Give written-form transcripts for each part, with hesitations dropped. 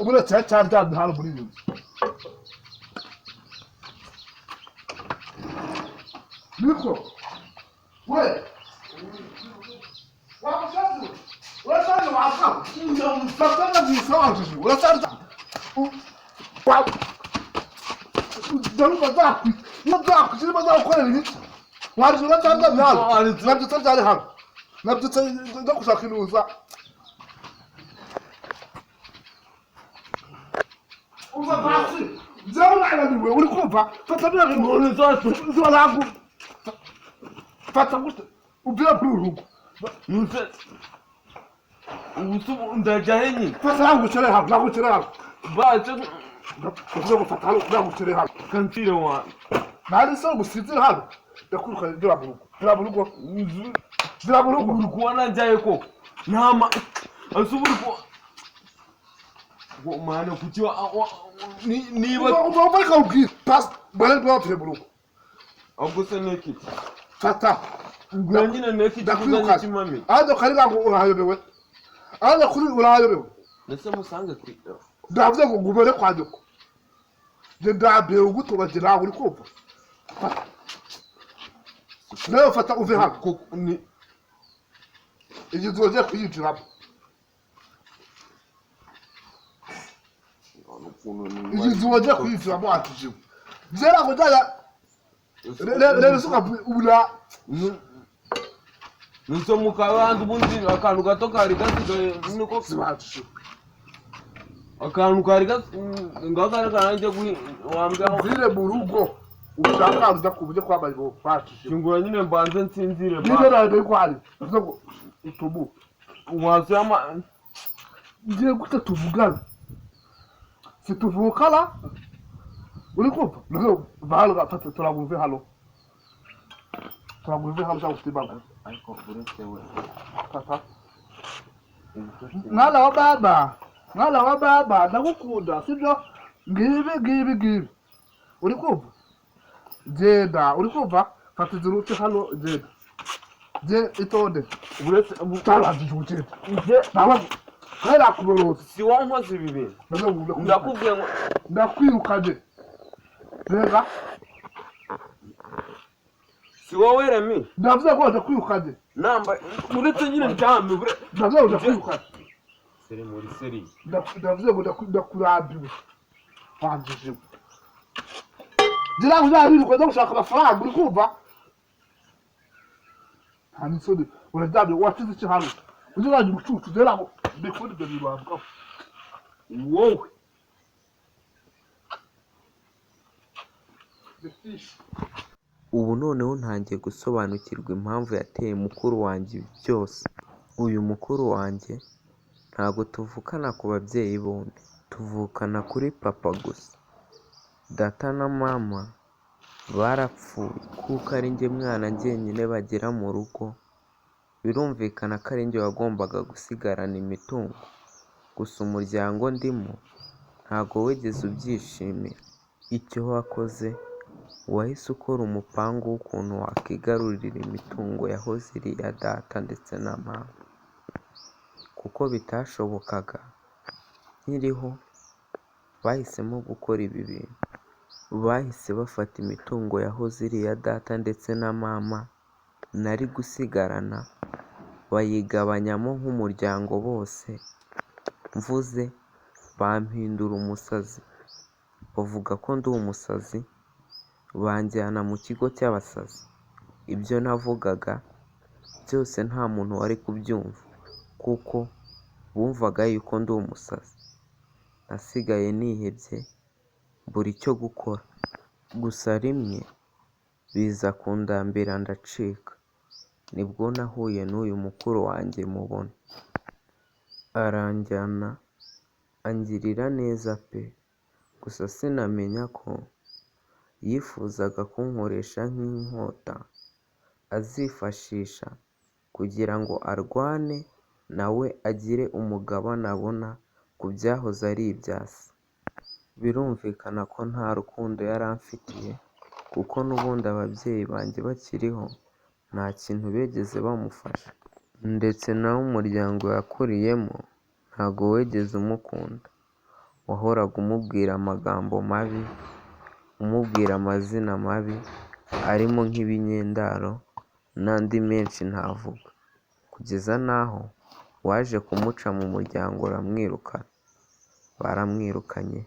buretse cyaryamye hano muri iyi nzu niko we wamushaje urasaje wapfa mfata bisoje urasaje wa daru bazakwi bazakwi bazakorera ibiki warije urasaje byalo nabyo cyari hano nabyo cyo gushaka inuza uva basi zauna ananiwe uri kumva fata bya ngo zolagu fata gute ubira kuri urugo nuse usubu ndajahenyi fata hangu chere hangu nago chere hangu baje uzo fata hangu nago chere hangu kantire wa nari so gusizira hangu ndakuruka ndira burugo uri kubona njaye ko ntama asuburi ko mwana kuki niba uva ka ubwira pas bale bwa burugo ahubwo se neki fata ubwo nyine neki kuzanye kimami ado kariga ngo urahayobewe ado kuri urahayobewe nese musange kwita ndavuze ngo ngubere kwanyuko je ndabe ugutubagira uri kumva nayo fata uve hano ni igihe ugiye kuyinjiramo igihe ugiye kuyinjiramo atujiwe byera ngo njya rero suka ubura nuso mukabandi ubundi akantu gato kari gasigaye niko sibacu akantu kari ngakare karanje wambwa vire mu rugo ushaka uza kubuje kwambaye bo pacu shingura nyine mbanze nsinzire ba nire rade kwari uzo utubu wasema ngiye gute tuvugana situvukala uri kumva nzo bahalo gafata turaguve halo cyangwa kutibaga ariko uretse we tata mwana wa baba ndagukunda sibyo ngibi uri kumva jeda uri kumva fata izuruti hano jeda je itonde uretse ubutaraje ujeda je nawe kera kuborotse si wankoze bibi ndakubwiye ngo ndakwirukaje rega si wowe remi ndavuze ko ndakwirukaje namba uretse nyine ndambe ndavuze ndakwirukaje seri muri seri ndavuze ngo ndakurabiwe wanjije Dira uzabiruka zo gushaka amafaranga uri kumva hani sodi urajyabe wakize iki hano uziraje ubucucu dera ngo bikundi byo birwabwa wowe ubu noneho ntangiye gusobanukirwa impamvu yateye mukuru wanjye ibi byose. Uyu mukuru wanjye ntabwo tuvukana ku babyeyi bombi, tuvukana kuri papa gusa. Data na mama barapfuye kuko ari njye mwana njyenyine bagira mu rugo, birumvikana ko ari njye wagombaga gusigarana imitungo. Gusa umuryango ndimo ntabwo wigeze ubyishimira. Icyo wakoze wahise ukora umupangu w'ukuntu wakwigarurira imitungo yahoze iri iya data ndetse na mama. Kuko bitashobokaga nkiriho, bahisemo gukora ibi bintu. Bahise bafata imitungo yahoze iri iya data ndetse na mama nari gusigarana, bayigabanyamo nk'umuryango bose. Mvuze bampindura umusazi, bavuga ko ndi umusazi, banjyana mu kigo cy'abasazi. Ibyo navugaga byose nta muntu wari kubyumva kuko bumvaga yuko ndi umusazi. Nasigaye nihebye mbura icyo gukora. Gusa rimwe biza kundambira ndacika, nibwo nahuye n'uyu mukuru wanjye mubona. Aranjyana angirira neza pe, gusa sinamenya ko yifuzaga kunkoresha nk'inkota azifashisha kugira ngo arwane nawe agire umugabane abona ku byahoze ari ibya se. Birumvikana ko nta rukundo yari amfitiye kuko n'ubundi ababyeyi banjye bakiriho nta kintu bigeze bamufasha, ndetse nawe umuryango yakuriyemo ntabwo wigeze umukunda. wahoraga umubwira amagambo mabi, umubwira amazina mabi arimo nk'ibinyendaro n'andi menshi ntavuga, kugeza n'aho waje kumuca mu muryango uramwirukana. Baramwirukanye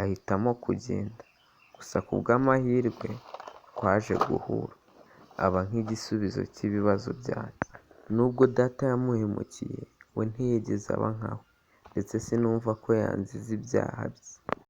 ahitamo kugenda, gusa ku bw'amahirwe twaje guhura, aba nk'igisubizo cy'ibibazo byanjye. Nubwo data yamuhemukiye, we ntiyigeze aba nkawe, ndetse sinumva ko yanziza ibyaha bye.